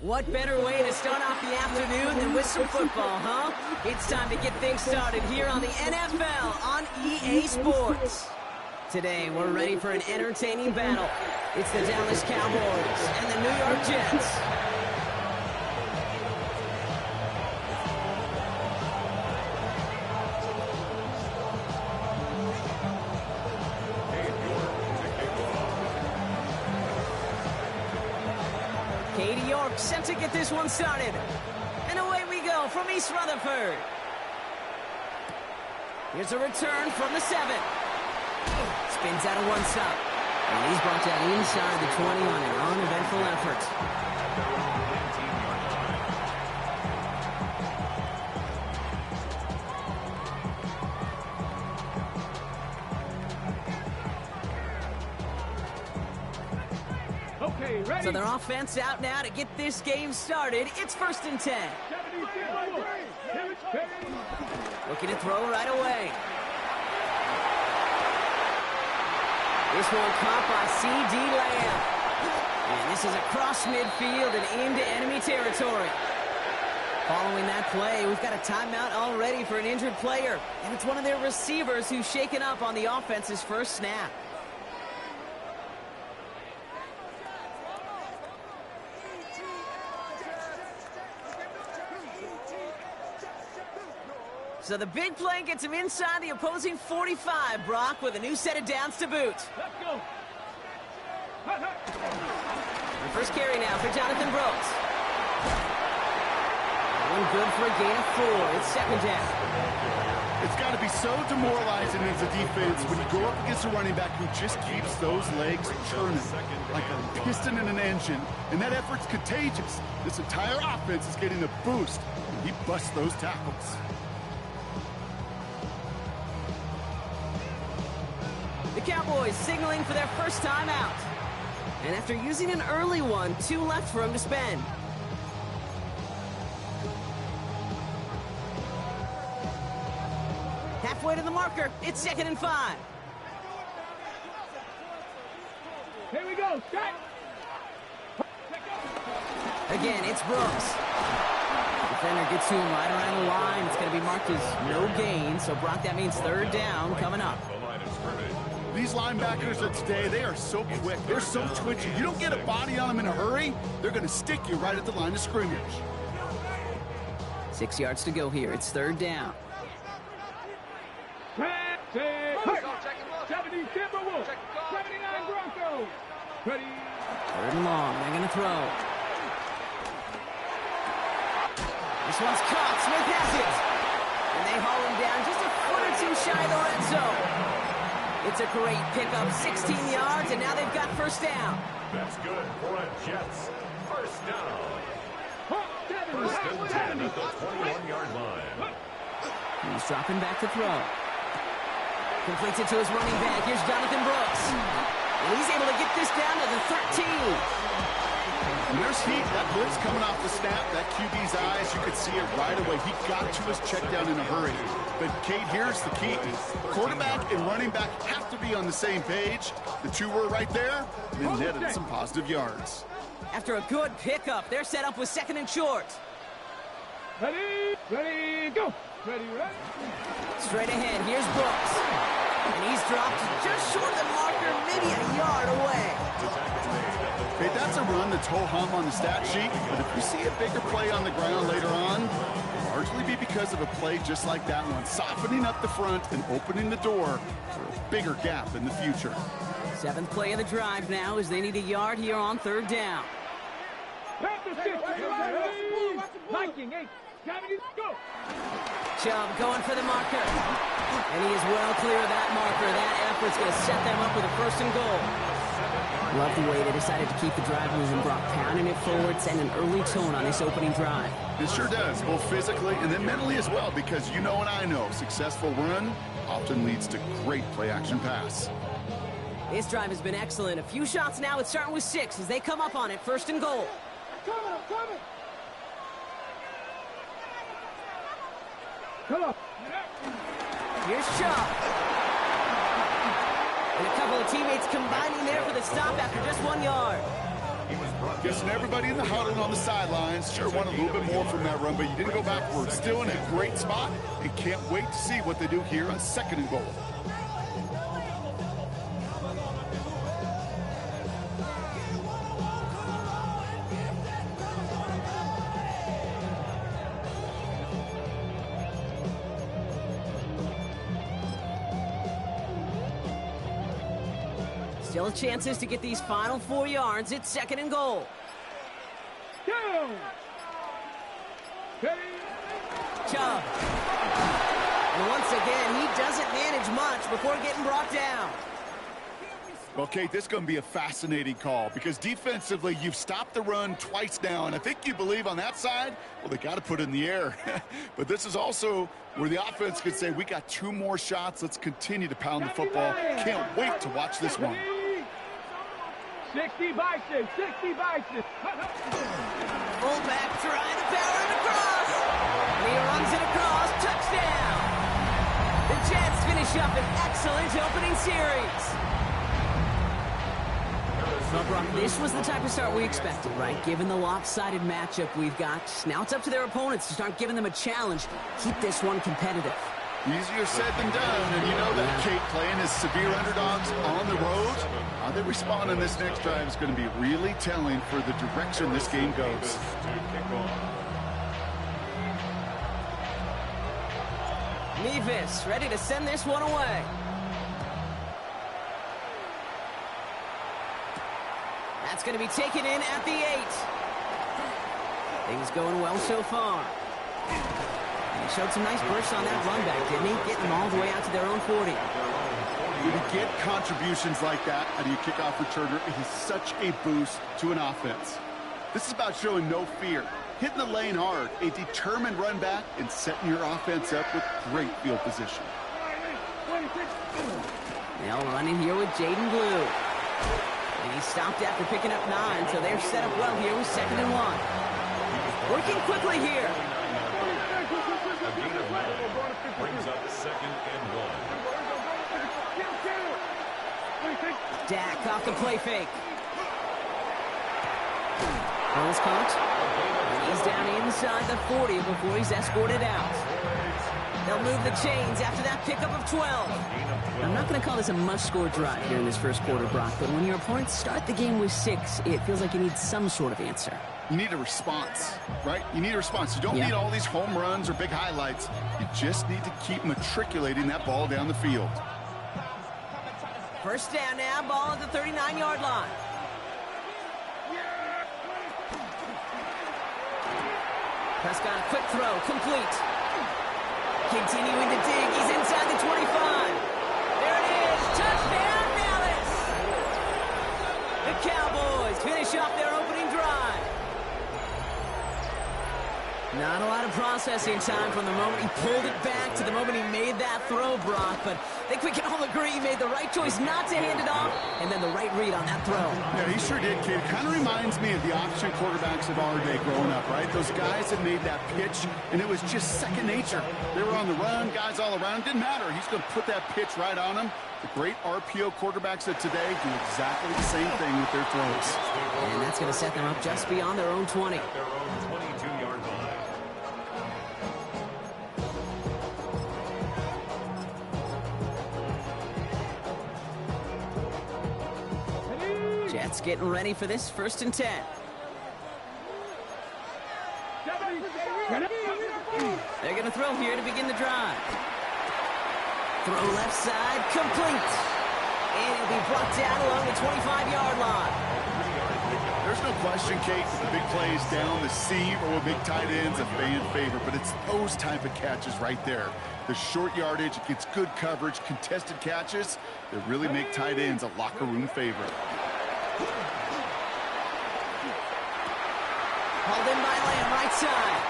What better way to start off the afternoon than with some football, huh? It's time to get things started here on the NFL on EA Sports. Today, we're ready for an entertaining battle. It's the Dallas Cowboys and the New York Jets. Set to get this one started. And away we go from East Rutherford. Here's a return from the 7. Spins out of one stop. And he's brought that inside the 20 on an uneventful effort. So their offense out now to get this game started. It's 1st and 10. Looking to throw right away. This one caught by C.D. Lamb. And this is across midfield and into enemy territory. Following that play, we've got a timeout already for an injured player. And it's one of their receivers who's shaken up on the offense's first snap. So the big play gets him inside the opposing 45, Brock, with a new set of downs to boot. Let's go. The first carry now for Jonathan Brooks. One good for a gain of 4. It's 2nd down. It's got to be so demoralizing as a defense when you go up against a running back who just keeps those legs churning like a piston in an engine, and that effort's contagious. This entire offense is getting a boost when he busts those tackles. The Cowboys signaling for their first time out. And after using an early one, 2 left for him to spend. Halfway to the marker, it's 2nd and 5. Here we go, Scott. Again, it's Brooks. Defender gets to him right around the line. It's going to be marked as no gain, so Brock, that means 3rd down coming up. These linebackers of today, they are so quick. They're so twitchy. You don't get a body on them in a hurry, they're going to stick you right at the line of scrimmage. 6 yards to go here. It's 3rd down. 70 Timberwolves. 79 Broncos. Ready. 3rd and long. They're going to throw. This one's caught. Smith has it. And they haul him down just a foot or 2 shy of the red zone. It's a great pickup, 16 yards, and now they've got 1st down. That's good for a Jets. 1st down. 1st and 10 at the 21-yard line. He's dropping back to throw. Completes it to his running back. Here's Jonathan Brooks. And he's able to get this down to the 13. And there's heat. That blitz coming off the snap, that QB's eyes, you could see it right away. He got to his check down in a hurry. But, Kate, here's the key. Quarterback and running back have to be on the same page. The 2 were right there, and then netted some positive yards. After a good pickup, they're set up with 2nd and short. Ready, ready, go. Ready, ready. Straight ahead, here's Brooks. And he's dropped just short of the marker, maybe a yard away. Hey, that's a run that's ho-hum on the stat sheet, but if you see a bigger play on the ground later on, it'll largely be because of a play just like that one, softening up the front and opening the door for a bigger gap in the future. 7th play of the drive now as they need a yard here on 3rd down. Viking 8. Go. Chubb going for the marker. And he is well clear of that marker. That effort's going to set them up with a 1st and goal. Love the way they decided to keep the drive moving, Brock, pounding it forward, send an early tone on this opening drive. It sure does, both physically and then mentally as well, because you know and I know, successful run often leads to great play-action pass. This drive has been excellent. A few shots now. It's starting with 6 as they come up on it, 1st and goal. I'm coming. Come on. Here's Chubb. And a couple of teammates combining there for the stop after just 1 yard. Guessing everybody in the huddle and on the sidelines sure want a little bit more from that run, but you didn't go backwards. Still in a great spot, and can't wait to see what they do here on 2nd and goal. Still chances to get these final 4 yards. It's 2nd and goal. Chubb. And once again, he doesn't manage much before getting brought down. Well, Kate, this is going to be a fascinating call because defensively, you've stopped the run twice now, and I think you believe on that side, well, they got to put it in the air. But this is also where the offense could say, we got 2 more shots. Let's continue to pound the football. Can't wait to watch this one. 60 Bison, 60 Bison. Fullback trying to power it across. And he runs it across. Touchdown. The Jets finish up an excellent opening series. Well, Brock, this was the type of start we expected, right? Given the lopsided matchup we've got. Now it's up to their opponents to start giving them a challenge. Keep this one competitive. Easier said than done, and you know that, Kate, playing as severe underdogs on the road. How they respond in this next drive is going to be really telling for the direction this game goes. Mevis ready to send this one away. That's going to be taken in at the 8. Things going well so far. And he showed some nice bursts on that run back, didn't he? Getting them all the way out to their own 40. When you get contributions like that out of your kickoff returner, it is such a boost to an offense. This is about showing no fear, hitting the lane hard, a determined run back, and setting your offense up with great field position. They'll run in here with Jaden Blue. And he stopped after picking up 9, so they're set up well here with 2nd and 1. Working quickly here. Brings up 2nd and 1. Dak off the play fake. Ball's caught. And he's down inside the 40 before he's escorted out. They'll move the chains after that pickup of 12. I'm not going to call this a must-score drive here in this first quarter, Brock, but when your opponents start the game with 6, it feels like you need some sort of answer. You need a response, right? You need a response. You don't need all these home runs or big highlights. You just need to keep matriculating that ball down the field. First down now, ball at the 39-yard line. Prescott, a quick throw, complete. Continuing to dig, he's inside the 25. There it is, touchdown Dallas! The Cowboys finish off their opening drive. Not a lot of processing time from the moment he pulled it back to the moment he made that throw, Brock. But I think we can all agree he made the right choice not to hand it off, and then the right read on that throw. Yeah, he sure did, kid. Kind of reminds me of the option quarterbacks of our day growing up, right? Those guys that made that pitch, and it was just second nature. They were on the run, guys all around. Didn't matter. He's going to put that pitch right on them. The great RPO quarterbacks of today do exactly the same thing with their throws. And that's going to set them up just beyond their own 20. Their own 22-yard line. Jets getting ready for this 1st and 10. They're going to throw here to begin the drive. Throw left side, complete. And it'll be brought down along the 25-yard line. There's no question, Kate, the big plays down the seam or with big tight ends, a fan favorite, but it's those type of catches right there. The short yardage, it gets good coverage, contested catches that really make tight ends a locker room favorite. Hauled in by Lamb, right side.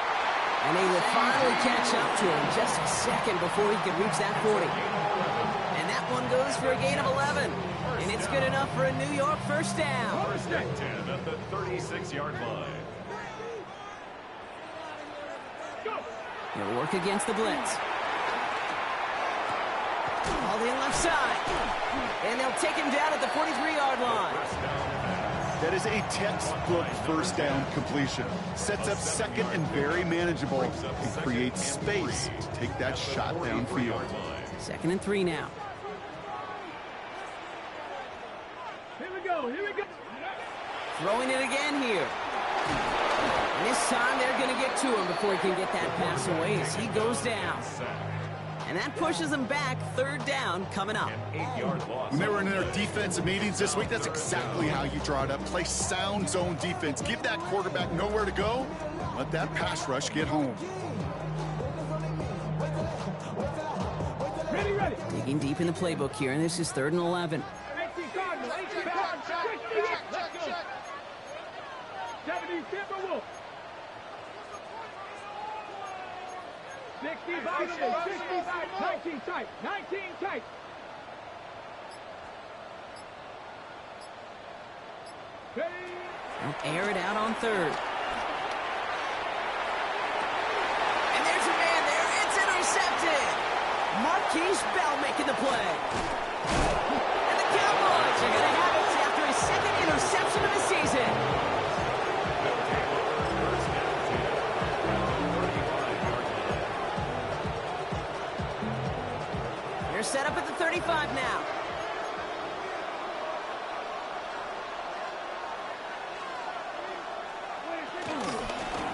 And he will finally catch up to him just a second before he could reach that 40. And that one goes for a gain of 11. And it's good enough for a New York first down. First and 10 at the 36-yard line. He'll work against the blitz. Hauled in left side. And they'll take him down at the 43-yard line. That is a textbook first down completion. Sets up second and very manageable and creates space to take that shot downfield. 2nd and 3 now. Here we go, here we go. Throwing it again here. And this time they're going to get to him before he can get that pass away as he goes down. And that pushes them back. 3rd down coming up. When they were in their defensive meetings this week, that's exactly how you draw it up. Play sound zone defense. Give that quarterback nowhere to go. Let that pass rush get home. Ready, ready. Digging deep in the playbook here, and this is 3rd and 11. 70 Timberwolves. 65, 19 tight, 19 tight. They'll air it out on 3rd. And there's a man there. It's intercepted. Marquise Bell making the play. And the Cowboys are going to have it after his 2nd interception of the season. They're set up at the 35 now.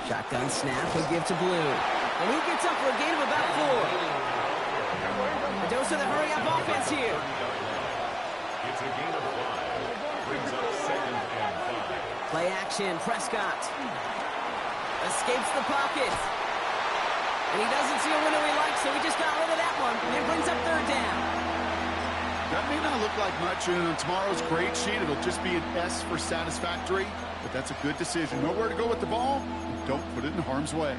Shotgun snap, he'll give to Blue. And he gets up for a gain of about 4. A dose of the hurry-up offense here. It's a gain of 5. Brings up 2nd and 5. Play action, Prescott. Escapes the pocket. And he doesn't see a window he likes, so he just got rid of that one. And it brings up 3rd down. That may not look like much, and on tomorrow's grade sheet, it'll just be an S for satisfactory, but that's a good decision. Nowhere to go with the ball, and don't put it in harm's way.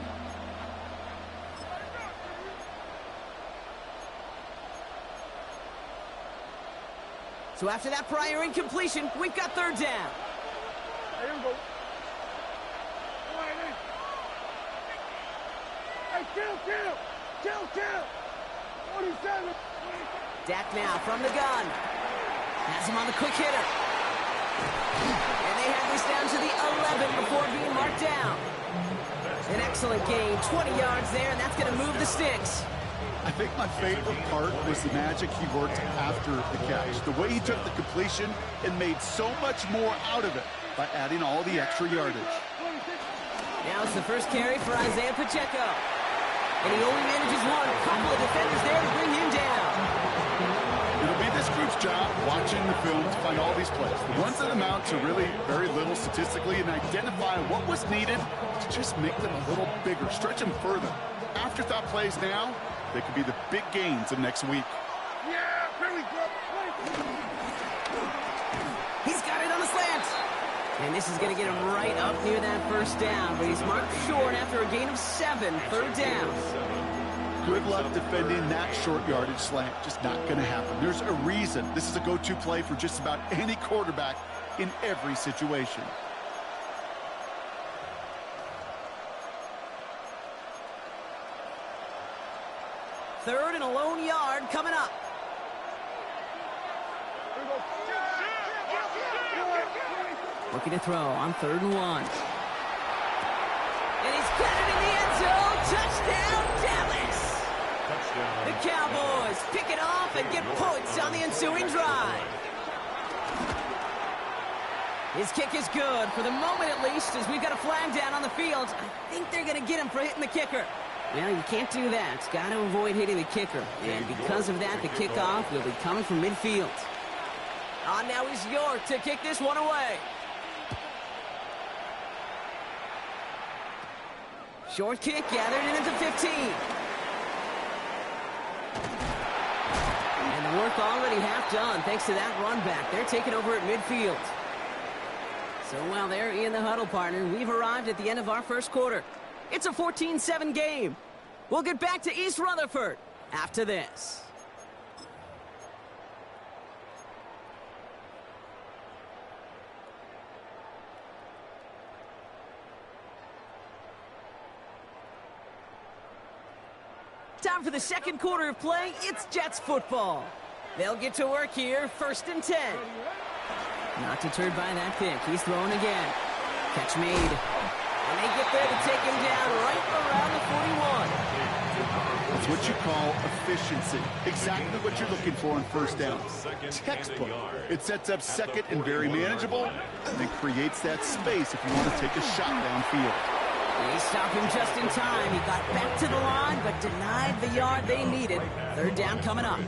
So after that prior incompletion, we've got 3rd down. Here we go. Hey, chill. 47. Dak now from the gun. Has him on the quick hitter. And they have this down to the 11 before being marked down. An excellent gain, 20 yards there, and that's going to move the sticks. I think my favorite part was the magic he worked after the catch. The way he took the completion and made so much more out of it by adding all the extra yardage. Now it's the first carry for Isaiah Pacheco. And he only manages one. A couple of defenders there to bring him down. It'll be this group's job watching the film to find all these plays. The ones that amount to really very little statistically and identify what was needed to just make them a little bigger, stretch them further. Afterthought plays now, they could be the big gains of next week. Yeah, very good. He's got it on the slant. And this is going to get him right up near that 1st down. But he's marked short after a gain of 7. 3rd down. Good luck defending that short yardage slant. Just not going to happen. There's a reason this is a go-to play for just about any quarterback in every situation. Third and a lone yard coming up. Looking to throw on 3rd and 1. And he's got it in the end zone. Touchdown, Dallas! Touchdown. The Cowboys pick it off and get points on the ensuing drive. His kick is good, for the moment at least, as we've got a flag down on the field. I think they're going to get him for hitting the kicker. Well, you can't do that. It's got to avoid hitting the kicker. And because of that, the kickoff will be coming from midfield. On now is York to kick this one away. Short kick gathered in at the 15. And the work already half done thanks to that run back. They're taking over at midfield. So while they're in the huddle, partner, we've arrived at the end of our first quarter. It's a 14-7 game. We'll get back to East Rutherford after this. Time for the second quarter of play. It's Jets football. They'll get to work here, 1st and 10. Not deterred by that pick. He's throwing again. Catch made. And they get there to take him down right around the 41. It's what you call efficiency. Exactly what you're looking for on first down. Textbook. It sets up second and very manageable, and it creates that space if you want to take a shot downfield. They stopped him just in time. He got back to the line, but denied the yard they needed. Third down coming up.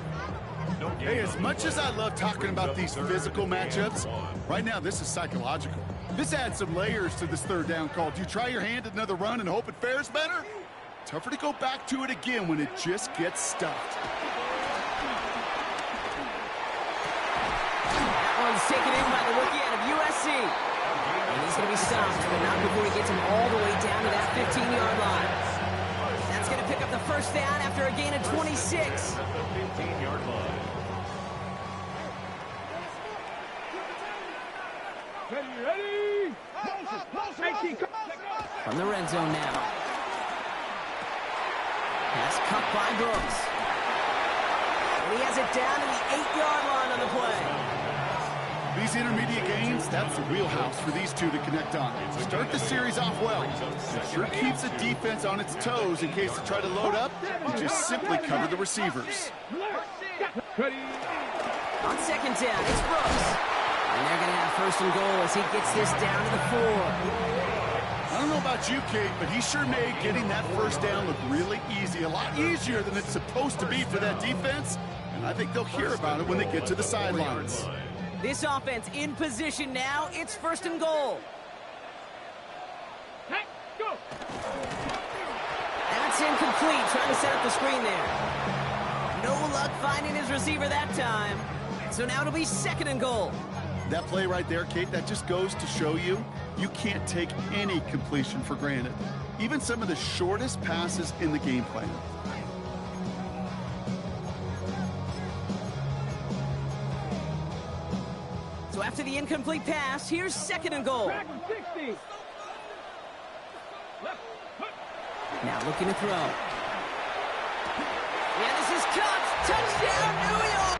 Hey, as much as I love talking about these physical matchups, right now this is psychological. This adds some layers to this third down call. Do you try your hand at another run and hope it fares better? Tougher to go back to it again when it just gets stuffed. That one's taken in by the rookie out of USC. And he's going to be stopped, but not before he gets him all the way down to that 15-yard line. That's going to pick up the first down after a gain of 26. The 15-yard line. Ready? From the red zone now. Pass cut by Brooks. And he has it down to the 8-yard line on the play. These intermediate gains, that's the wheelhouse for these two to connect on. Start the series off well. It sure keeps the defense on its toes in case they try to load up and just simply cover the receivers. On second down, it's Brooks. And they're going to have first and goal as he gets this down to the 4. I don't know about you, Kate, but he sure made getting that first down look really easy. A lot easier than it's supposed to be for that defense. And I think they'll hear about it when they get to the sidelines. This offense in position now. It's first and goal. Hey, go. That's incomplete. Trying to set up the screen there. No luck finding his receiver that time. So now it'll be second and goal. That play right there, Kate, that just goes to show you can't take any completion for granted. Even some of the shortest passes in the game plan. So after the incomplete pass, here's second and goal. Now looking to throw. Yeah, this is caught. Touchdown, New York!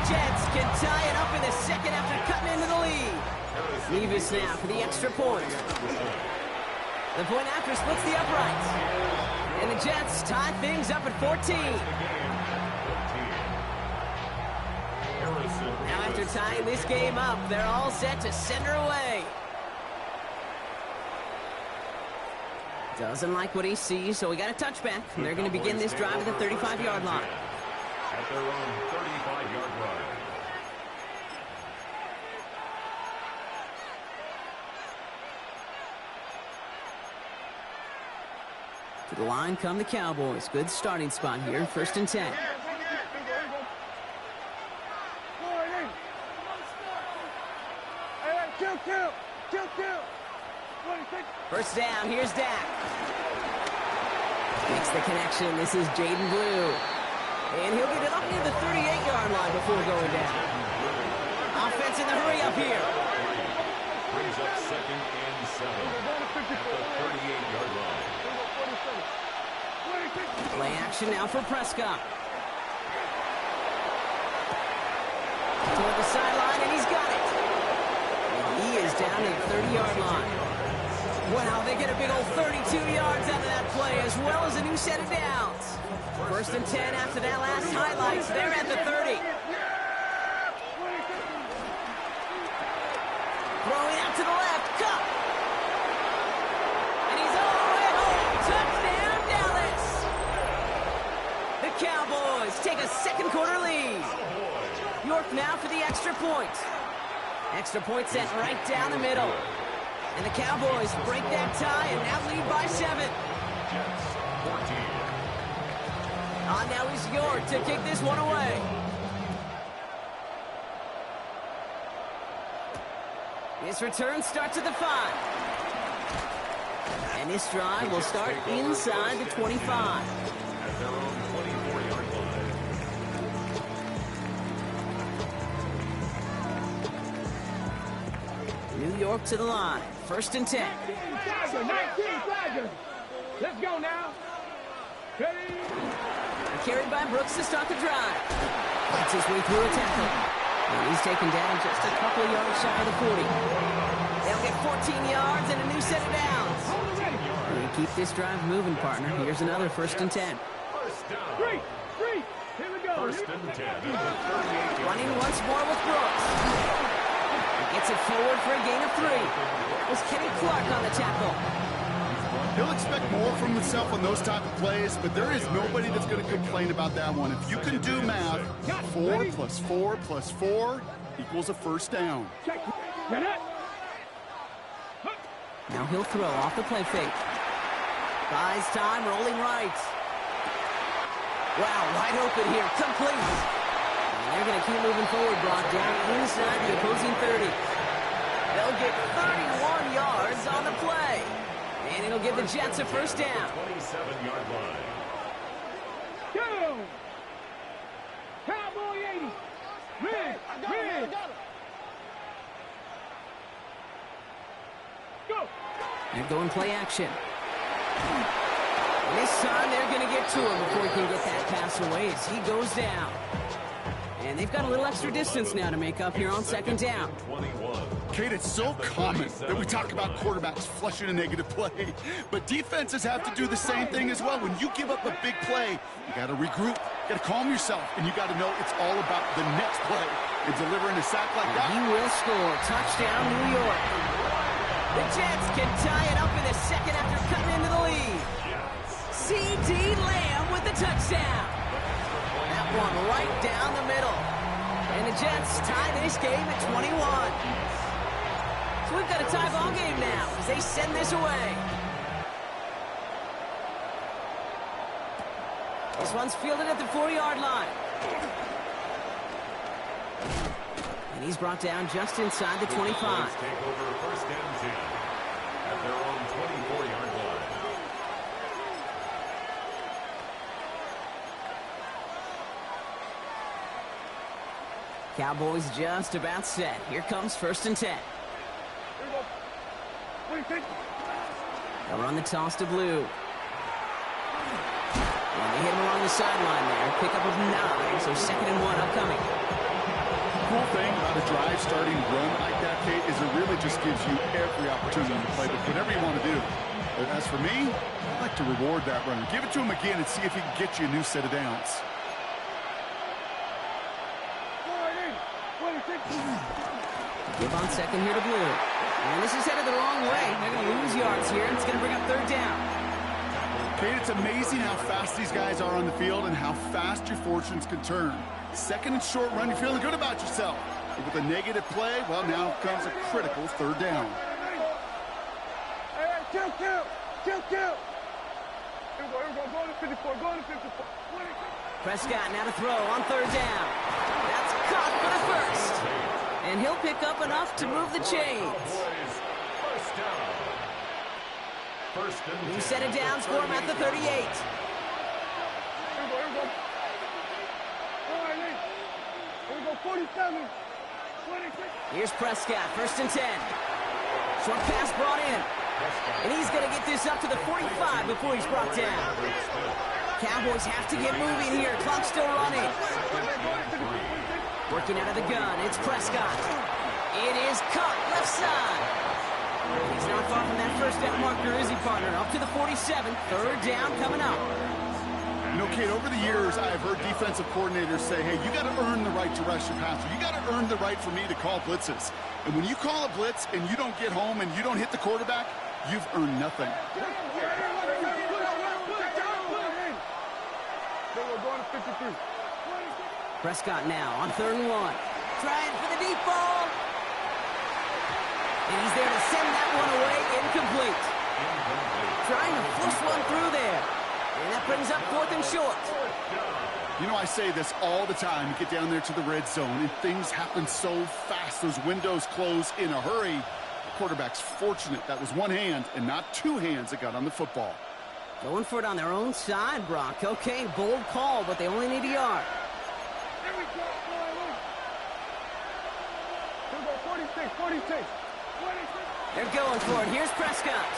Jets can tie it up in the second after cutting into the lead. Levis now for the extra point. The point after splits the uprights. And the Jets tie things up at 14. Now after tying this game up, they're all set to send her away. Doesn't like what he sees, so we got a touchback. And they're going to begin this drive at the 35-yard line. At their own 35-yard line. To the line come the Cowboys. Good starting spot here, first and 10. First down, here's Dak. Makes the connection. This is Jaden Blue. And he'll get it up near the 38-yard line before going down. Offense in the hurry up here. Brings up second and 7 at the 38-yard line. Play action now for Prescott. Toward the sideline, and he's got it. And he is down at the 30-yard line. Wow, they get a big old 32 yards out of that play, as well as a new set of downs. First and 10 after that last highlights. They're at the 30. Throwing out to the left. Cup. And he's all the way home. Touchdown, Dallas. The Cowboys take a second quarter lead. York now for the extra point. Extra point set right down the middle. And the Cowboys break that tie and now lead by 7. Jets 14. On now is York to kick this one away. This return starts at the 5. And this drive will start inside the 25. At their own 24-yard line. New York to the line. First and 10. 19 Flagger. Let's go now. Ready? carried by Brooks to start the drive. Fights his way through a tackle. And he's taken down just a couple of yards shy of the 40. They'll get 14 yards and a new set of downs. We keep this drive moving, partner. Here's another 1st and 10. Three. Here we go. 1st and 10. Running once more with Brooks. He gets it forward for a gain of 3. It was Kenny Clark on the tackle. He'll expect more from himself on those type of plays, but there is nobody that's going to complain about that one. If you can do math, 4 plus 4 plus 4 equals a 1st down. Now he'll throw off the play fake. Buys time, rolling right. Wow, wide open here, complete. And they're going to keep moving forward, Brock, down inside the opposing 30. They'll get 31 yards on the play. And it'll give the Jets a 1st down. 27-yard line. Go! Cowboy 80. Red. Go! They're going play action. And this time they're going to get to him before he can get that pass away as he goes down. And they've got a little extra distance now to make up here on 2nd down. 21. Kate, it's so common that we talk about quarterbacks flushing a negative play, but defenses have to do the same thing as well. When you give up a big play, you got to regroup, you got to calm yourself, and you got to know it's all about the next play. And delivering a sack like that. He will score. Touchdown, New York. The Jets can tie it up in the 2nd after cutting into the lead. C.D. Lamb with the touchdown. That one right down the middle. And the Jets tie this game at 21. So we've got a tie ball game now as they send this away. This one's fielded at the 4-yard line. And he's brought down just inside the 25. Take over 1st and 10 at their own 24-yard line. Cowboys just about set. Here comes 1st and 10. Here we go. 26. They'll run the toss to Blue. And they hit him along the sideline there. Pickup of 9, so 2nd and 1 upcoming. Cool thing about a drive starting run like that, Kate, is it really just gives you every opportunity to play with whatever you want to do. But as for me, I'd like to reward that runner. Give it to him again and see if he can get you a new set of downs. 26. Give on 2nd here to Blue. And this is headed the wrong way. They're going to lose yards here, and it's going to bring up 3rd down. Kate, it's amazing how fast these guys are on the field and how fast your fortunes can turn. 2nd and short run, you're feeling good about yourself. But with a negative play, well, now comes a critical 3rd down. Hey, kill. Here we go. Go to 54. Go to 54. Prescott now to throw on 3rd down. That's caught for the 1st. And he'll pick up enough to move the chains. Cowboys, 1st down. 1st and 10. He set it down for him at the 38. Here we go. All right, here we go. 47. 26. Here's Prescott, 1st and 10. Short pass brought in. And he's going to get this up to the 45 before he's brought down. Cowboys have to get moving here. Clock's still running. Working out of the gun, it's Prescott. It is caught left side. He's not far from that 1st down marker, is he, partner? Up to the 47. 3rd down coming up. You know, Kate, over the years, I've heard defensive coordinators say, hey, you got to earn the right to rush your passer. You got to earn the right for me to call blitzes. And when you call a blitz and you don't get home and you don't hit the quarterback, you've earned nothing. Prescott now on 3rd and 1. Trying for the deep ball. And he's there to send that one away, incomplete. Trying to push one through there. And that brings up 4th and short. You know, I say this all the time. You get down there to the red zone, and things happen so fast. Those windows close in a hurry. The quarterback's fortunate that was one hand and not 2 hands that got on the football. Going for it on their own side, Brock. Okay, bold call, but they only need a yard. Here we go, 46. 46. They're going for it. Here's Prescott.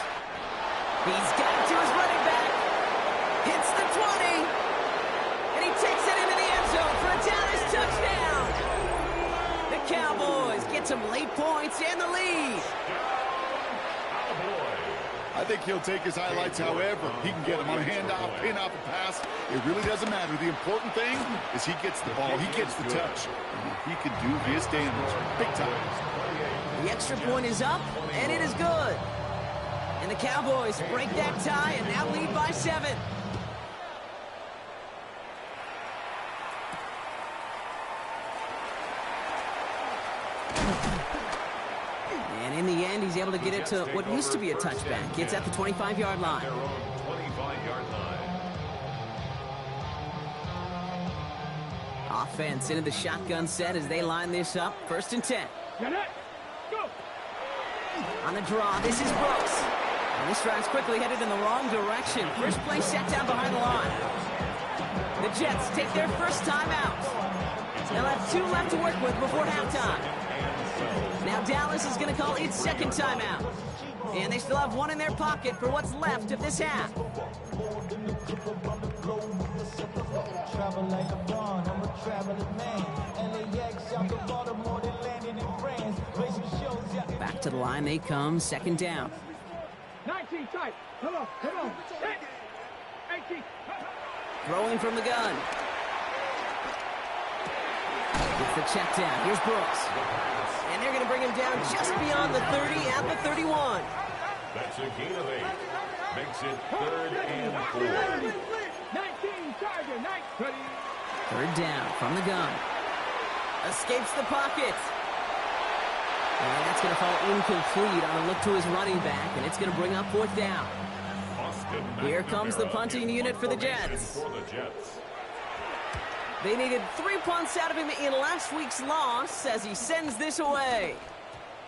He's got it to his running back. Hits the 20. And he takes it into the end zone for a Dallas touchdown. The Cowboys get some late points and the lead. I think he'll take his highlights however he can get them on a handoff, pin off a pass. It really doesn't matter. The important thing is he gets the ball, he gets the touch. And he can do his damage big time. The extra point is up, and it is good. And the Cowboys break that tie and now lead by 7. And in the end, he's able to get it to what used to be a touchback. It's at the 25-yard line. Offense into the shotgun set as they line this up. 1st and 10. Go. On the draw, this is Brooks. And this drive's quickly headed in the wrong direction. First play set down behind the line. The Jets take their first timeout. They'll have 2 left to work with before halftime. Now Dallas is going to call its second timeout. And they still have 1 in their pocket for what's left of this half. Back to the line they come, 2nd down. 19 tight. Come on. 18. Throwing from the gun. Gets the check down. Here's Brooks. And they're going to bring him down just beyond the 30 at the 31. That's a gain of 8. Makes it 3rd and 4. 19 target. 20. 3rd down from the gun. Escapes the pocket. And that's going to fall incomplete on a look to his running back, and it's going to bring up 4th down. Here comes the punting unit for the Jets. They needed 3 punts out of him in last week's loss as he sends this away.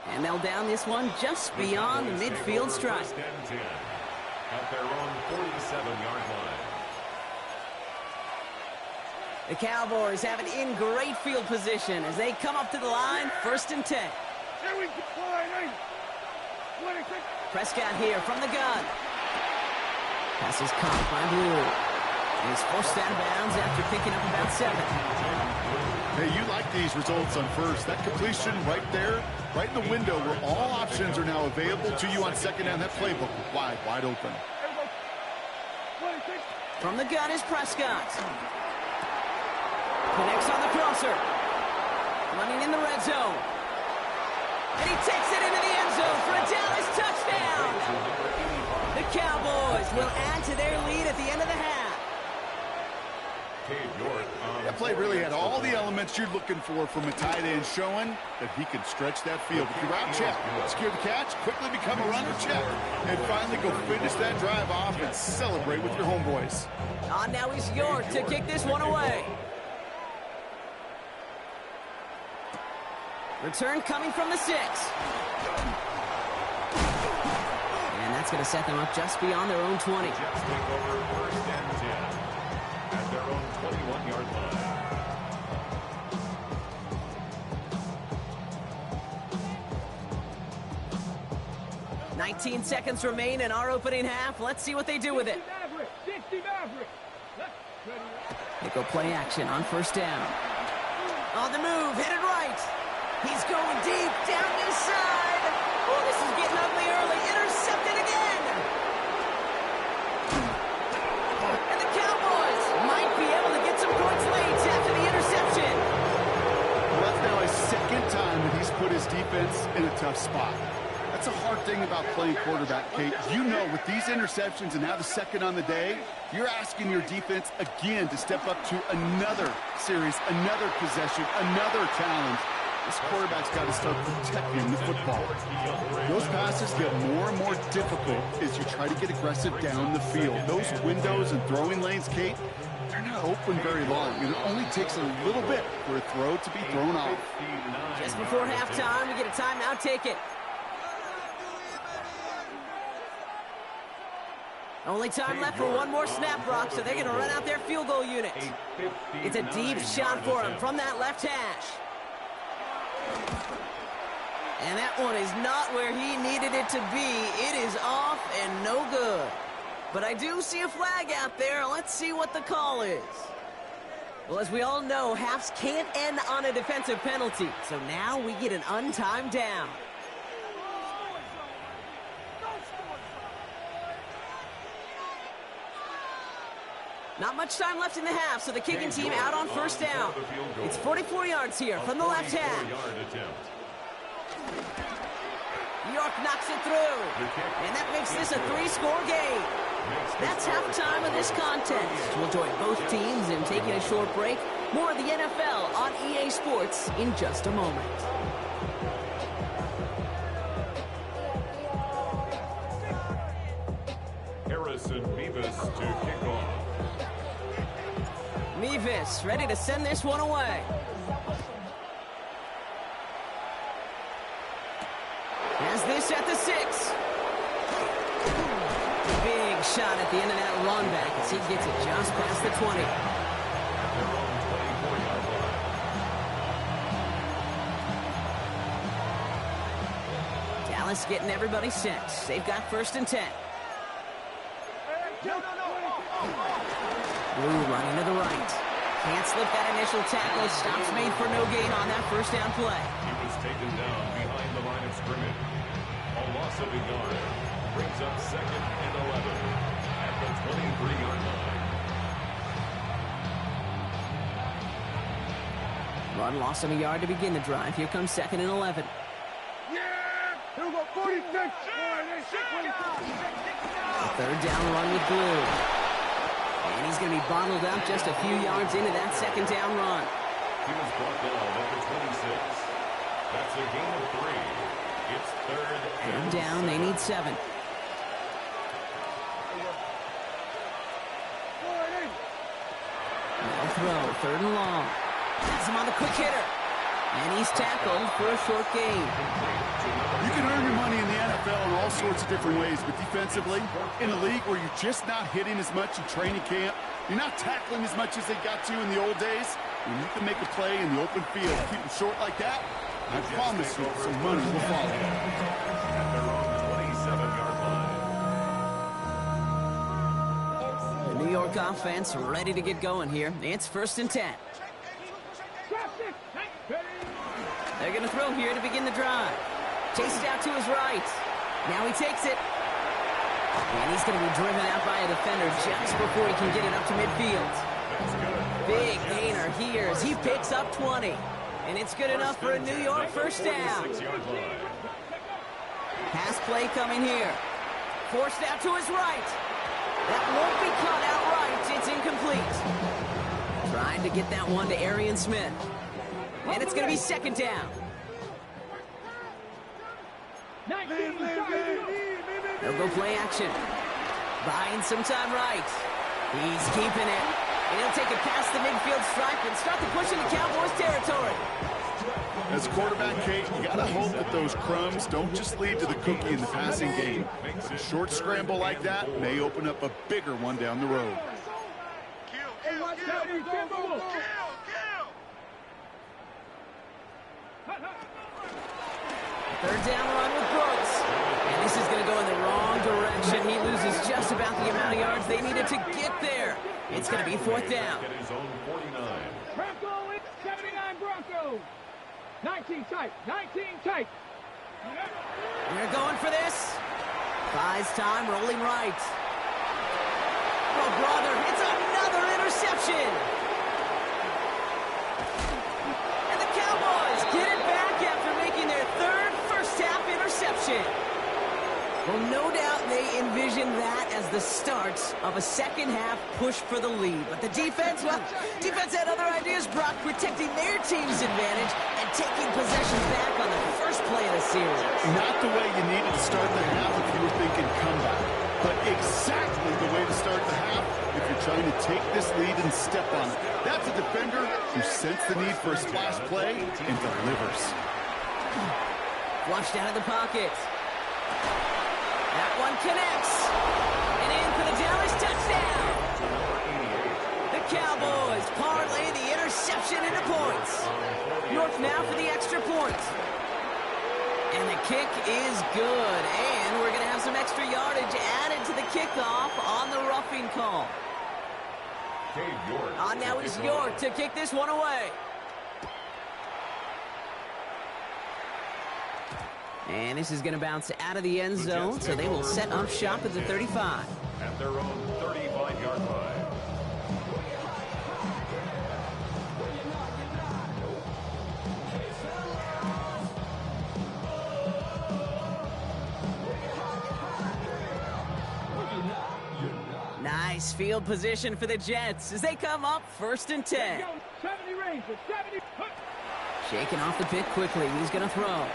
And they'll down this one just beyond the midfield stripe. At their own 47-yard line. The Cowboys have it in great field position as they come up to the line, 1st and 10. Here we go. Prescott here from the gun. Pass is caught by Blue. He's forced out of bounds after picking up about 7. Hey, you like these results on first. That completion right there, right in the window where all options are now available to you on 2nd down. That playbook wide open. From the gun is Prescott. Connects on the crosser. Running in the red zone. And he takes it into the end zone for a Dallas touchdown. The Cowboys will add to their lead at the end of the half. That play really had all the elements you're looking for from a tight end, showing that he can stretch that field. If you're out, check. Secure the catch, quickly become a runner, check. And finally go finish that drive off and celebrate with your homeboys. Now he's York to kick this one away. Return coming from the 6. And that's going to set them up just beyond their own 20. Jets take over 1st and 10 at their own 21-yard line. 19 seconds remain in our opening half. Let's see what they do with it. They go play action on 1st down. On the move, hit it right. He's going deep, down this side. Oh, this is getting ugly early. Intercepted again. And the Cowboys might be able to get some points late after the interception. Well, that's now his 2nd time that he's put his defense in a tough spot. That's a hard thing about playing quarterback, Kate. You know, with these interceptions and now the 2nd on the day, you're asking your defense again to step up to another series, another possession, another challenge. This quarterback's got to start protecting the football. Those passes get more and more difficult as you try to get aggressive down the field. Those windows and throwing lanes, Kate, they're not open very long. And it only takes a little bit for a throw to be thrown off. Just before halftime, we get a timeout taken. Only time left for one more snap, Brock, so they're going to run out their field goal unit. It's a deep shot for him from that left hash. And that one is not where he needed it to be. It is off and no good. But I do see a flag out there. Let's see what the call is. Well, as we all know, halves can't end on a defensive penalty. So now we get an untimed down. Not much time left in the half, so the kicking team out on first down. It's 44 yards here from the left half. York knocks it through, and that makes this a 3-score game. That's halftime of this contest. We'll join both teams in taking a short break. More of the NFL on EA Sports in just a moment. Harrison Beavis to kick off. Mevis ready to send this one away. Has this at the 6. Big shot at the end of that run back as he gets it just past the 20. Their own 24-yard line. Dallas getting everybody set. They've got 1st and 10. Blue running to the right. Can't slip that initial tackle. Stops made for no gain on that first down play. He was taken down behind the line of scrimmage. A loss of a yard brings up 2nd and 11 at the 23-yard line. Run loss of a yard to begin the drive. Here comes 2nd and 11. Yeah! Here we go, 46. 3rd down run with Blue. And he's going to be bottled up just a few yards into that 2nd down run. He was brought down at the 26. That's a gain of 3. It's 3rd and down. They need 7. No throw. 3rd and long. Has him on the quick hitter. And he's tackled for a short gain. You can earn your money in the NFL in all sorts of different ways, but defensively, in a league where you're just not hitting as much in training camp, you're not tackling as much as they got to in the old days, when you can make a play in the open field, keep it short like that, I promise you some money will follow. at their own 27-yard line. The New York offense ready to get going here. It's 1st and 10. They're going to throw here to begin the drive. Chased out to his right. Now he takes it. And he's going to be driven out by a defender just before he can get it up to midfield. Big gainer here as he picks up 20. And it's good enough for a New York first down. Pass play coming here. Forced out to his right. That won't be caught outright. It's incomplete. Trying to get that one to Arian Smith. And it's going to be 2nd down. They'll go play action. Buying some time right. He's keeping it. And he'll take it past the midfield stripe and start the push into Cowboys territory. As quarterback, Kate, you got to hope that those crumbs don't just lead to the cookie in the passing game. A short scramble like that may open up a bigger one down the road. Third down run with Brooks. And this is going to go in the wrong direction. He loses just about the amount of yards they needed to get there. It's going to be 4th down. At his own 49. Bronco, it's 79 Bronco. 19 tight, 19 tight. They're going for this. Buys time, rolling right. Oh, brother, it's another interception. And the Cowboys get it back after making their 3rd first-half interception. Well, no doubt they envisioned that as the start of a second-half push for the lead. But the defense, well, defense had other ideas, Brock, protecting their team's advantage and taking possession back on the first play of the series. Not the way you needed to start the half if you were thinking comeback, but exactly the way to start the half if you're trying to take this lead and step on it. That's a defender who sensed the need for a splash play and delivers. Flushed out of the pocket. That one connects. And in for the Dallas touchdown. The Cowboys parlay the interception into points. York now for the extra point. And the kick is good. And we're going to have some extra yardage added to the kickoff on the roughing call. Now it's York to kick this one away. And this is going to bounce out of the end zone, so they will set up shop at the 35. At their own 35-yard line. Nice field position for the Jets as they come up 1st and 10. 70 Rangers, 70. Shaking off the pick quickly. He's going to throw.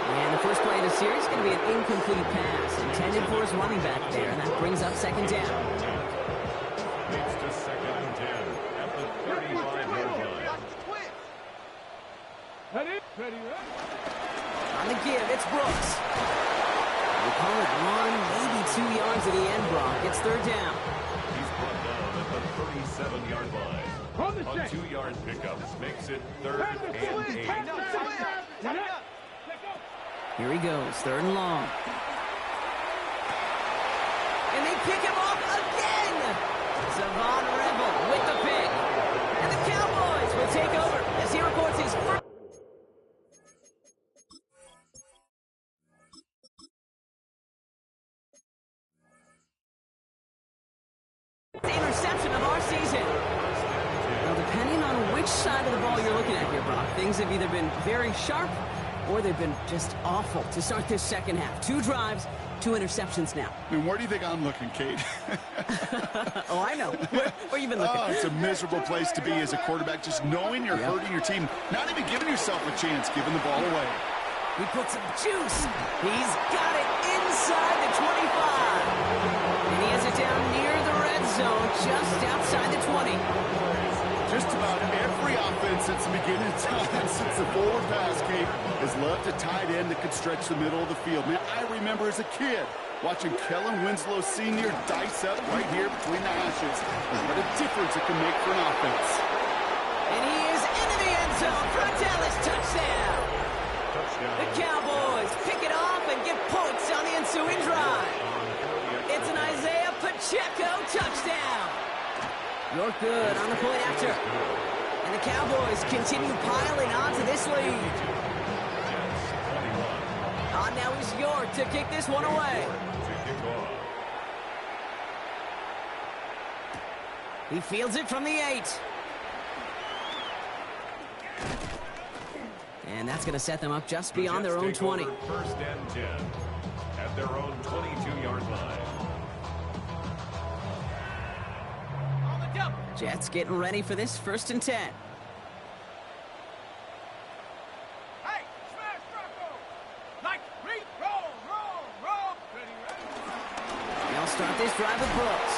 And the first play of the series is going to be an incomplete pass intended for his running back there, and that brings up 2nd down. Leads to 2nd and 10 at the 35-yard line. Ready? On the give, it's Brooks. We call it 1, maybe 2 yards at the end, Brock. It's 3rd down. He's brought down at the 37-yard line. On 2-yard pickups makes it 3rd and 8. Here he goes, 3rd and long. And they pick him off again! Savon Rebel with the pick. And the Cowboys will take over as he records his first interception of our season. Now, depending on which side of the ball you're looking at here, Brock, things have either been very sharp or they've been just awful to start this second half. 2 drives, 2 interceptions now. And where do you think I'm looking, Kate? Oh, I know. Where you been looking? Oh, it's a miserable place to be as a quarterback, just knowing you're hurting your team, not even giving yourself a chance, giving the ball away. He puts some juice. He's got it inside the 25. And he has it down near the red zone, just outside the 20. Just about every offense since the beginning of time, since the forward pass, Kate, has loved a tight end that could stretch the middle of the field. Man, I remember as a kid watching Kellen Winslow Sr. dice up right here between the hashes. And what a difference it can make for an offense. And he is into the end zone for a Dallas touchdown. The Cowboys pick it off and get points on the ensuing drive. It's an Isaiah Pacheco touchdown. You're good on the point after. And the Cowboys continue piling onto this lead. On now is York to kick this one away. He fields it from the 8. And that's going to set them up just beyond their own 20. 1st and 10 at their own 22-yard line. Jets getting ready for this 1st and 10. Hey, smash Bronco! Like, read, roll. Ready. They'll start this drive with Brooks.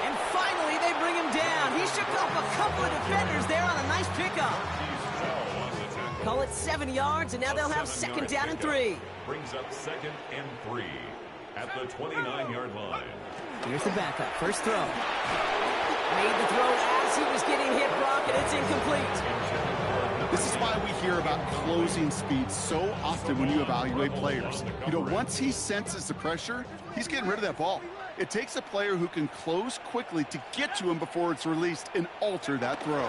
And finally, they bring him down. He shook off a couple of defenders there on a nice pickup. Call it 7 yards, and now they'll have 2nd down and 3. Brings up 2nd and 3 at the 29-yard line. Here's the backup. First throw. Made the throw as he was getting hit, Brock, and it's incomplete. This is why we hear about closing speed so often when you evaluate players. You know, once he senses the pressure, he's getting rid of that ball. It takes a player who can close quickly to get to him before it's released and alter that throw.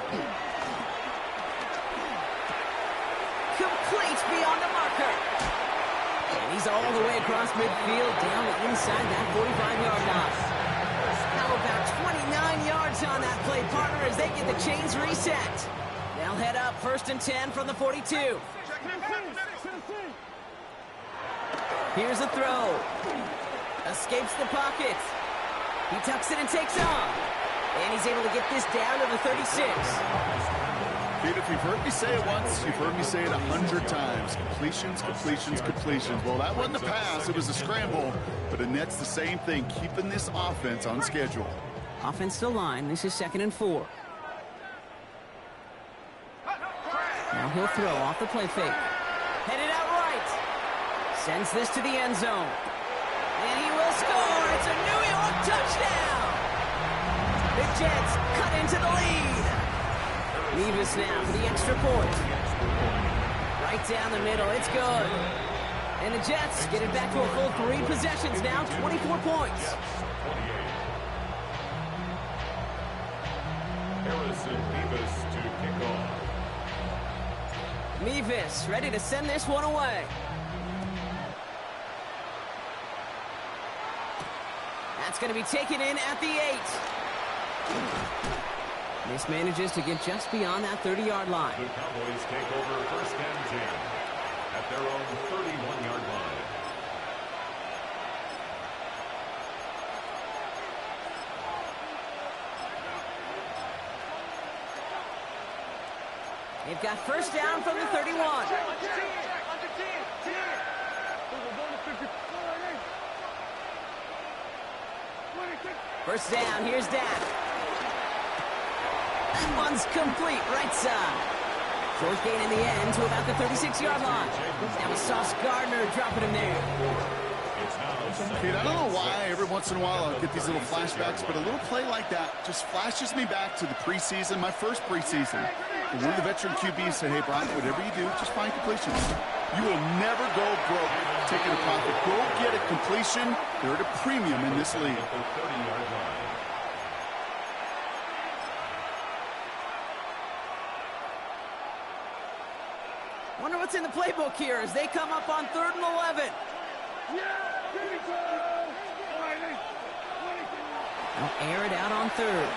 Complete beyond the marker. And he's all the way across midfield, down inside that 45-yard line. Now about 29 yards on that play, partner, as they get the chains reset. They'll head up 1st and 10 from the 42. Here's a throw. Escapes the pocket. He tucks it and takes off. And he's able to get this down to the 36. Dude, if you've heard me say it once, you've heard me say it 100 times. Completions. Well, that wasn't a pass. It was a scramble. But Annette's the same thing, keeping this offense on schedule. Offensive line. This is 2nd and 4. Now he'll throw off the play fake. Headed out right. Sends this to the end zone. And he will score. It's a New York touchdown. The Jets cut into the lead. Nevis now for the extra point. Right down the middle. It's good. And the Jets get it back to a full 3 possessions now. 24 points. Harrison Mevis to kick off. Mevis ready to send this one away. That's going to be taken in at the 8. This manages to get just beyond that 30-yard line. The Cowboys take over 1st and 10 at their own 31-yard line. They've got 1st down from the 31. First down, here's Dak. That one's complete, right side. Short gain in the end to about the 36-yard line. Now it's Sauce Gardner dropping him there. Kid, I don't know why every once in a while I'll get these little flashbacks, but a little play like that just flashes me back to the preseason, my first preseason. And one of the veteran QBs said, hey, Brian, whatever you do, just find completions. You will never go broke taking a profit. Go get a completion. They're at a premium in this league. Wonder what's in the playbook here as they come up on 3rd and 11. They'll air it out on 3rd.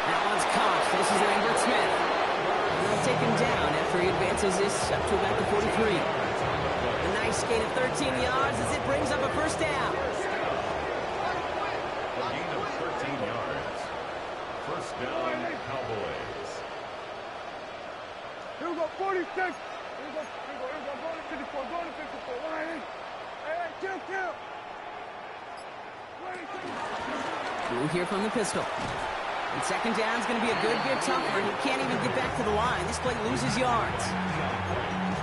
That one's caught. This is Lambert Smith. They'll take him down after he advances this up to about the 43. A nice gain of 13 yards as it brings up a 1st down. A gain of 13 yards. 1st down, Cowboys. Here we go, 46. Here we go. Go to 54. Go to 54. Hey, count. Blue here from the pistol. And 2nd down is going to be a good bit tougher. He can't even get back to the line. This play loses yards.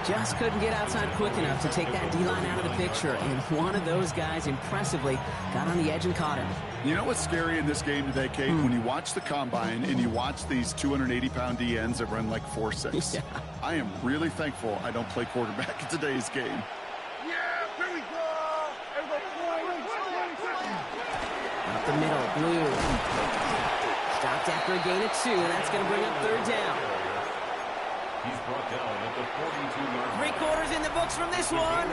Just couldn't get outside quick enough to take that D-line out of the picture. And one of those guys impressively got on the edge and caught him. You know what's scary in this game today, Kate? When you watch the combine and you watch these 280-pound DNs that run like 4.6. Yeah. I am really thankful I don't play quarterback in today's game. Yeah, here we go. Up the middle, Blue. Stopped after a gain of 2, and that's going to bring up 3rd down. He's brought down at the 42-yard line. 3/4 in the books from this one.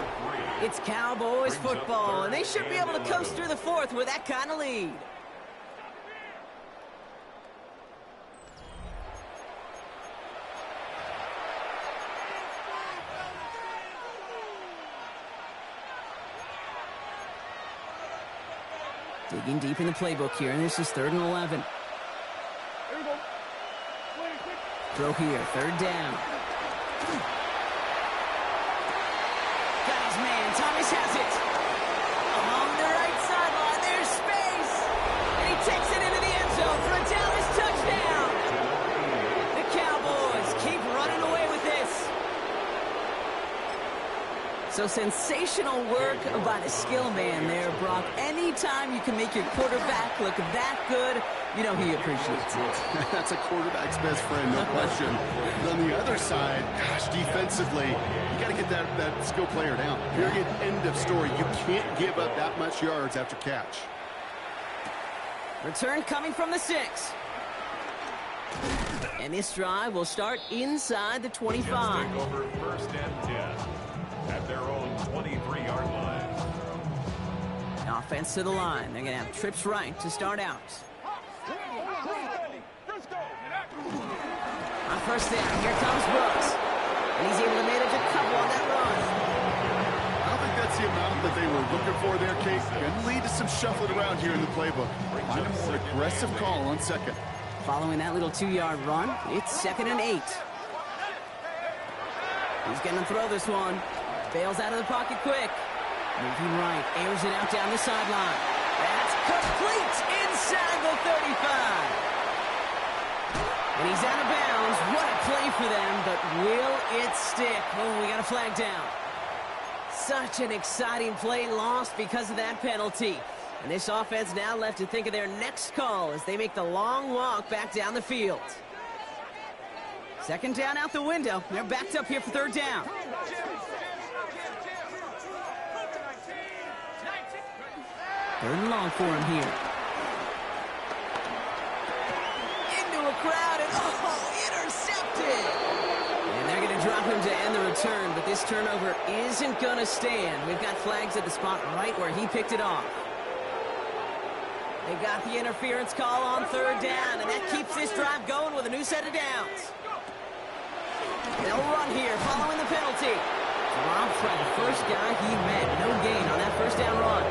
It's Cowboys football, and they should be able to coast through the 4th with that kind of lead. Digging deep in the playbook here, and this is 3rd and 11. Throw here, 3rd down. Got his man, Thomas has it. Along the right sideline, there's space. And he takes it into the end zone for a Dallas touchdown. The Cowboys keep running away with this. So sensational work by the skill man there, Brock. Anytime you can make your quarterback look that good, you know he appreciates it. That's a quarterback's best friend, no question. But on the other side, gosh, defensively, you got to get that skill player down. Period, end of story. You can't give up that much yards after catch. Return coming from the 6. And this drive will start inside the 25. Take over 1st and 10 at their own 23-yard line. Offense to the line. They're going to have trips right to start out. On 1st down, here comes Brooks. And he's able to manage a couple on that run. I don't think that's the amount that they were looking for there, Kate. Going to lead to some shuffling around here in the playbook. Find a more aggressive call on 2nd. Following that little 2-yard run, it's 2nd and 8. He's going to throw this one. Bails out of the pocket quick. Moving right, airs it out down the sideline. That's complete inside the 35. And he's out of bounds. What a play for them, but will it stick? Oh, we got a flag down. Such an exciting play lost because of that penalty. And this offense now left to think of their next call as they make the long walk back down the field. 2nd down out the window. They're backed up here for 3rd down. Third and long for him here. Into a crowd, and intercepted! And they're going to drop him to end the return, but this turnover isn't going to stand. We've got flags at the spot right where he picked it off. They got the interference call on third down, and that keeps this drive going with a new set of downs. They'll run here following the penalty. Dropped by the first guy he met. No gain on that first down run.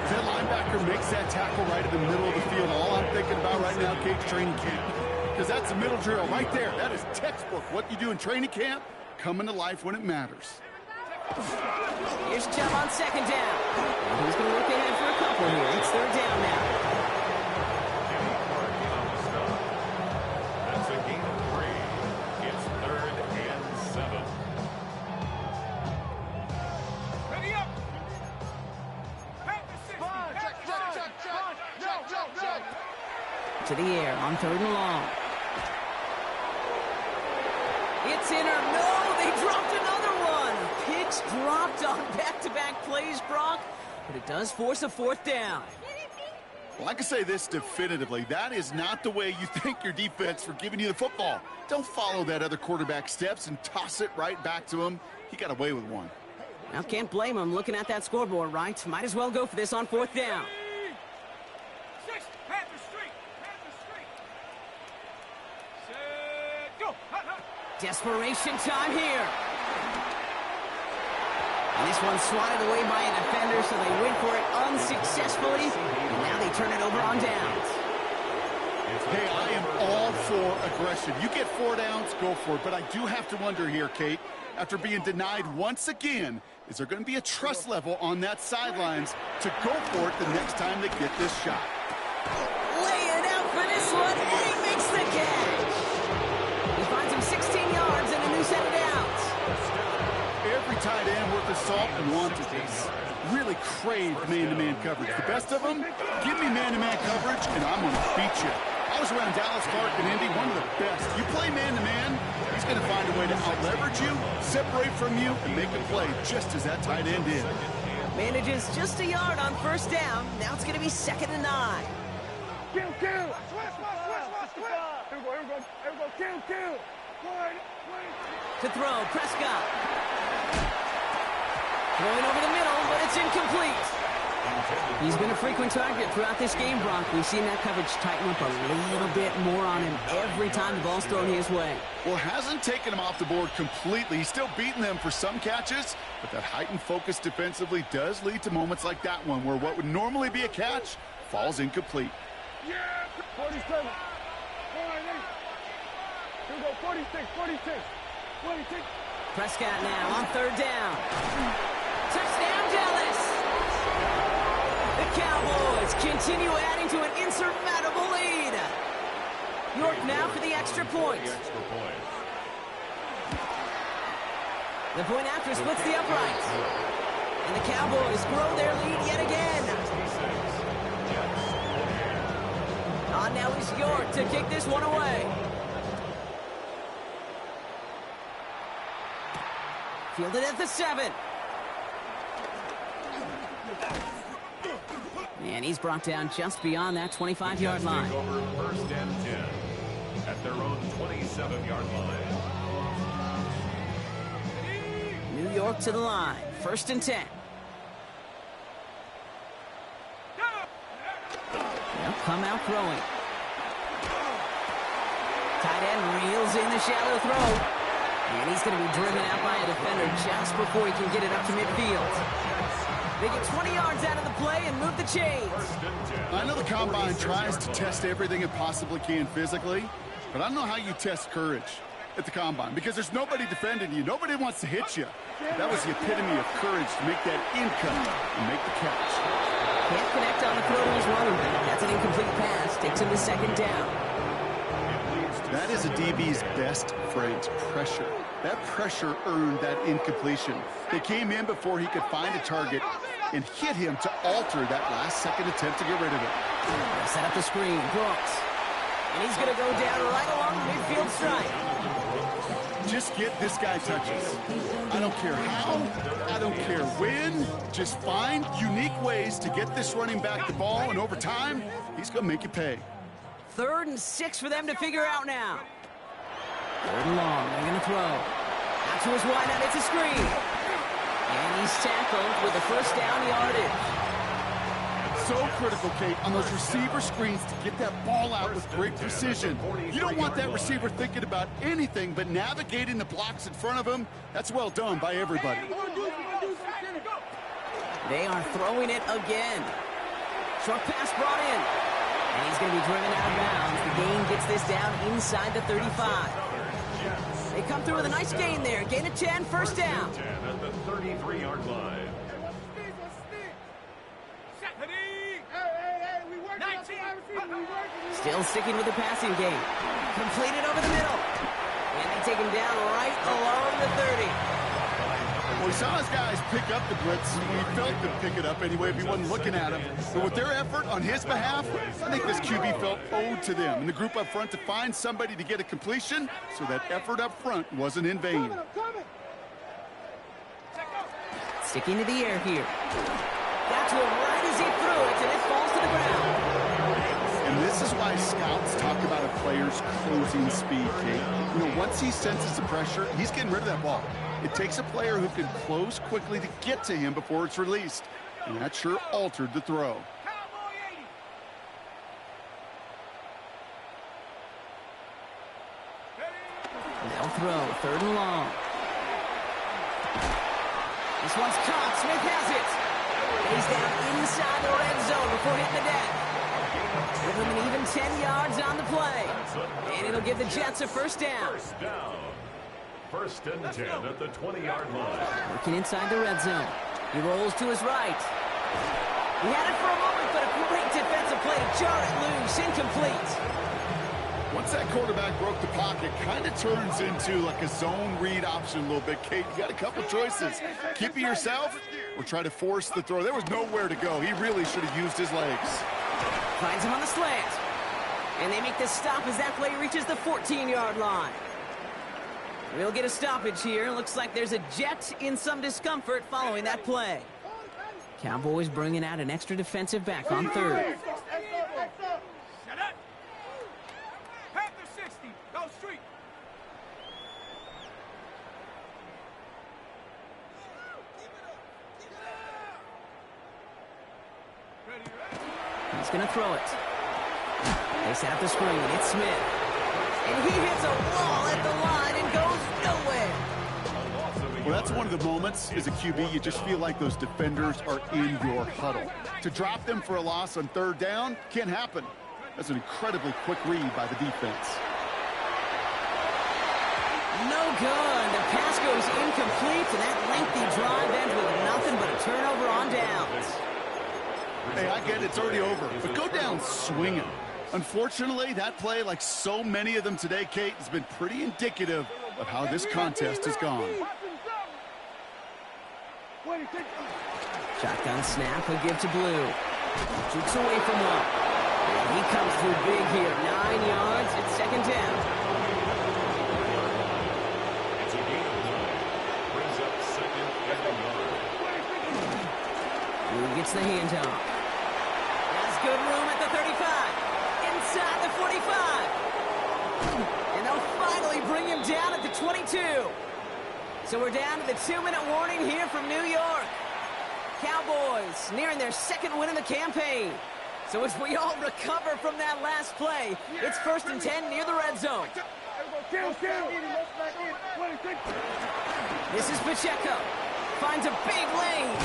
That linebacker makes that tackle right in the middle of the field. All I'm thinking about right now, Cade's training camp. Because that's a middle drill right there. That is textbook. What you do in training camp, coming to life when it matters. Here's Chubb on second down. And he's going to look ahead for a couple here. It's third down now. That's a gain of 3. It's 3rd and 7. Ready up. To the air on third and long. It's in or no, they dropped another one. Picks dropped on back-to-back plays, Brock, but it does force a fourth down. Well, I can say this definitively. That is not the way you thank your defense for giving you the football. Don't follow that other quarterback steps and toss it right back to him. He got away with one. Now, can't blame him looking at that scoreboard, right? Might as well go for this on fourth down. Desperation time here. And this one's swatted away by a defender, so they went for it unsuccessfully. And now they turn it over on downs. Hey, I am all for aggression. You get 4 downs, go for it. But I do have to wonder here, Kate, after being denied once again, is there going to be a trust level on that sidelines to go for it the next time they get this shot? Laying out for this one, and he makes the catch. He finds him 16 yards and a new set of downs. Every tight end worth his salt and wanted this. Really craved man-to-man coverage. The best of them, give me man-to-man coverage, and I'm going to beat you. I was around Dallas, Clark, and Indy, one of the best. You play man-to-man, he's going to find a way to out-leverage you, separate from you, and make a play, just as that tight end did. Manages just a yard on first down. Now it's going to be 2nd and 9. Kill. Here we go. Kill. To throw, Prescott. Throwing over the middle, but it's incomplete. He's been a frequent target throughout this game, Brock. We've seen that coverage tighten up a little bit more on him every time the ball's thrown his way. Well, hasn't taken him off the board completely. He's still beating them for some catches, but that heightened focus defensively does lead to moments like that one where what would normally be a catch falls incomplete. Yeah. 47. Here we go. 46. Prescott now on third down. Touchdown, Dallas! The Cowboys continue adding to an insurmountable lead. York now for the extra point. The point after splits the uprights. And the Cowboys grow their lead yet again. On now is York to kick this one away. Fielded at the 7. And he's brought down just beyond that 25-yard line. Over 1st and 10 at their own 27-yard line. New York to the line. 1st and 10. They'll come out throwing. Tight end reels in the shallow throw. And he's going to be driven out by a defender just before he can get it up to midfield. They get 20 yards out of the play and move the chains. I know the Combine tries to test everything it possibly can physically, but I don't know how you test courage at the Combine because there's nobody defending you. Nobody wants to hit you. That was the epitome of courage to make that in cut and make the catch. Can't connect on the throw to his running back. That's an incomplete pass. Takes him to 2nd down. That is a DB's best phrase, pressure. That pressure earned that incompletion. They came in before he could find a target and hit him to alter that last-second attempt to get rid of it. Set up the screen, Brooks. And he's going to go down right along the midfield stripe. Just get this guy touches. I don't care how, I don't care when. Just find unique ways to get this running back the ball, and over time, he's going to make you pay. 3rd and 6 for them to figure out now. 3rd and long, they're going to throw. Out to his wideout, it's a screen. And he's tackled with a first down yardage. So critical, Kate, on those receiver screens to get that ball out with great precision. You don't want that receiver thinking about anything but navigating the blocks in front of him. That's well done by everybody. They are throwing it again. Short pass brought in. And he's going to be driven out of bounds. The gain gets this down inside the 35. They come through with a nice gain there. Gain of 10, first down. 10 at the 33-yard line. Still sticking with the passing game. Completed over the middle. And they take him down right along the 30. Well, we saw his guys pick up the blitz. We felt them pick it up anyway if he wasn't looking at him. But with their effort on his behalf, I think this QB felt owed to them and the group up front to find somebody to get a completion, so that effort up front wasn't in vain. Sticking to the air here. Got to him right as he threw it, and it falls to the ground. And this is why scouts talk about a player's closing speed, Kate. You know, once he senses the pressure, he's getting rid of that ball. It takes a player who can close quickly to get to him before it's released. And that sure altered the throw. They'll throw, 3rd and long. This one's caught. Smith has it. He's down inside the red zone before hitting the deck. Give them an even 10 yards on the play. And it'll give the Jets a first down. First down. 1st and 10 at the 20-yard line. Working inside the red zone. He rolls to his right. He had it for a moment, but a great defensive play to jar it loose. Incomplete. Once that quarterback broke the pocket, kind of turns into like a zone read option a little bit. Kate, you got a couple choices. Keep it yourself or try to force the throw. There was nowhere to go. He really should have used his legs. Finds him on the slant. And they make the stop as that play reaches the 14-yard line. We'll get a stoppage here. Looks like there's a Jet in some discomfort following that play. Cowboys bringing out an extra defensive back on 3rd. He's going to throw it. They set up the screen. It's Smith. And he hits a wall at the line and goes nowhere. Well, that's one of the moments as a QB, you just feel like those defenders are in your huddle. To drop them for a loss on 3rd down can't happen. That's an incredibly quick read by the defense. No good. The pass goes incomplete, and that lengthy drive ends with nothing but a turnover on downs. Hey, I get it. It's already over. But go down swinging. Unfortunately, that play, like so many of them today, Kate, has been pretty indicative of how this contest has gone. Shotgun snap, he'll give to Blue. Shoots away from one. And he comes through big here. 9 yards, it's 2nd down. It's a gain of 9. Brings up 2nd and a yard. Blue gets the handoff. Has good room at the 35. Inside the 45. And they'll finally bring him down at the 22. So we're down to the 2-minute warning here from New York. Cowboys nearing their 2nd win in the campaign. So as we all recover from that last play, it's 1st and 10 near the red zone. This is Pacheco. Finds a big lane.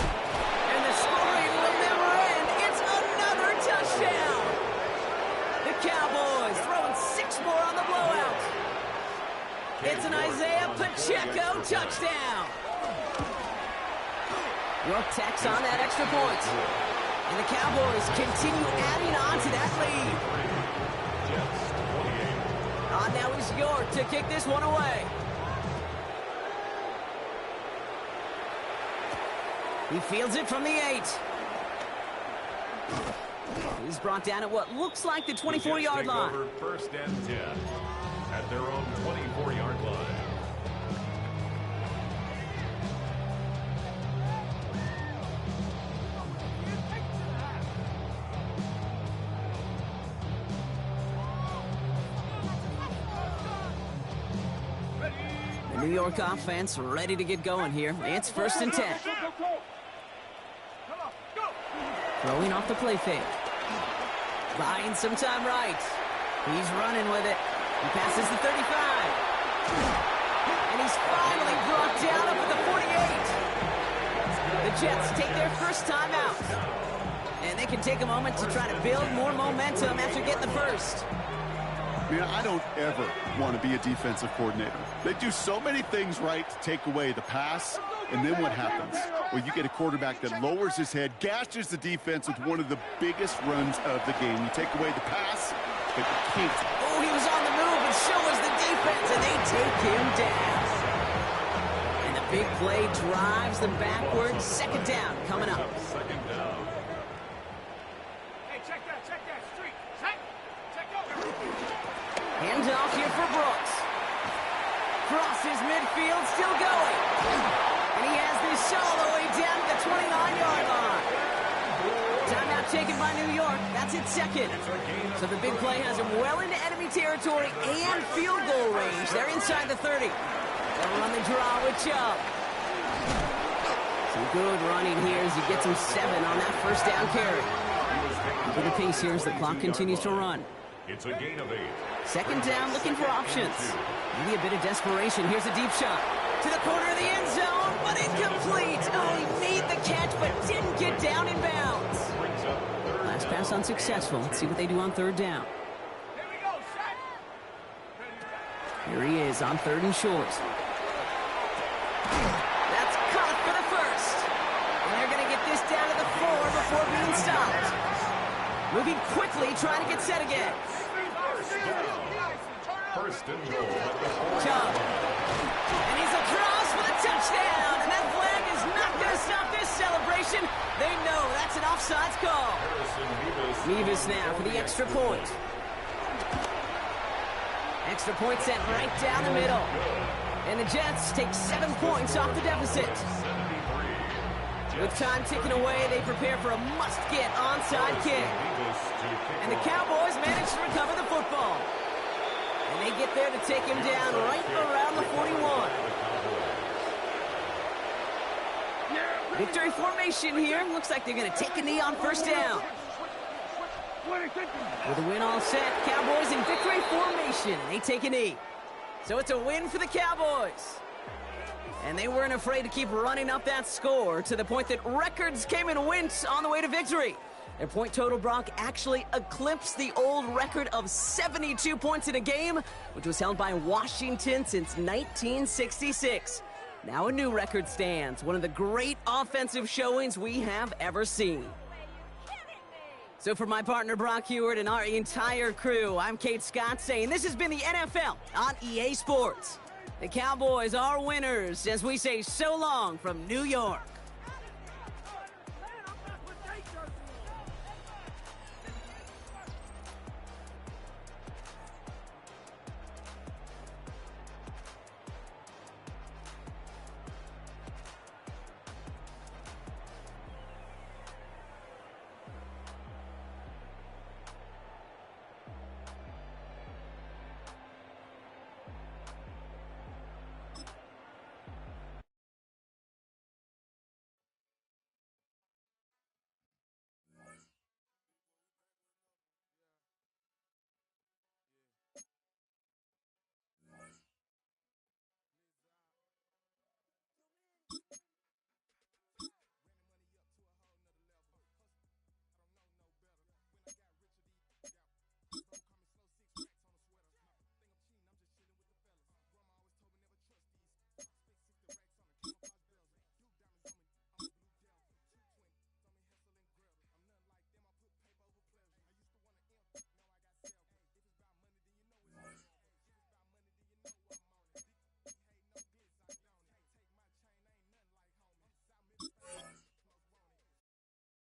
And the scoring will never end. It's another touchdown. The Cowboys throwing 6 more on the blowout. It's an Isaiah Pacheco touchdown. York tacks on that extra point. And the Cowboys continue adding on to that lead. Now is York to kick this one away. He fields it from the 8. He's brought down at what looks like the 24-yard line. 1st and 10 at their own 24-yard line. The New York offense ready to get going here. It's 1st and 10. Throwing off the play fake. Buying some time right. He's running with it. He passes the 35. And he's finally brought down up at the 48. The Jets take their first time out. And they can take a moment to try to build more momentum after getting the first. Man, I don't ever want to be a defensive coordinator. They do so many things right to take away the pass, and then what happens? Well, you get a quarterback that lowers his head, gashes the defense with one of the biggest runs of the game. You take away the pass, but you can't. Oh, he was on the move, and so was the defense, and they take him down. And the big play drives them backwards. 2nd down coming up. Second down. Hey, check that, street. Check over. Hands off here for Brooks. Crosses midfield, still going. And he has this all the way down to the 29-yard line. Timeout taken by New York. That's its 2nd. So the big play has him well into enemy territory and field goal range. They're inside the 30. They'll run the draw with Chubb. Some good running here as he gets him 7 on that 1st down carry. Into the pace here as the clock continues to run. It's a gain of 8. 2nd down, looking for options. Maybe a bit of desperation. Here's a deep shot. To the corner of the end zone, but incomplete. Oh, he made the catch, but didn't get down in bounds. Last pass unsuccessful. Let's see what they do on 3rd down. Here we go, set. Here he is on 3rd and short. That's caught for the first. And they're going to get this down to the 4 before being stopped. Moving quickly, trying to get set again. First and goal at the 4. Chubb. And he's across for the touchdown. And that flag is not going to stop this celebration. They know that's an offsides call. Nevis now for the extra point. Extra point sent right down the middle. And the Jets take 7 points off the deficit. With time ticking away, they prepare for a must-get onside kick. And the Cowboys manage to recover the football. And they get there to take him down right around the 41. Victory formation here. Looks like they're going to take a knee on 1st down. With a win all set, Cowboys in victory formation. And they take a knee. So it's a win for the Cowboys. And they weren't afraid to keep running up that score to the point that records came and went on the way to victory. Their point total, Brock, actually eclipsed the old record of 72 points in a game, which was held by Washington since 1966. Now a new record stands, one of the great offensive showings we have ever seen. So for my partner Brock Heward and our entire crew, I'm Kate Scott saying this has been the NFL on EA Sports. The Cowboys are winners as we say so long from New York.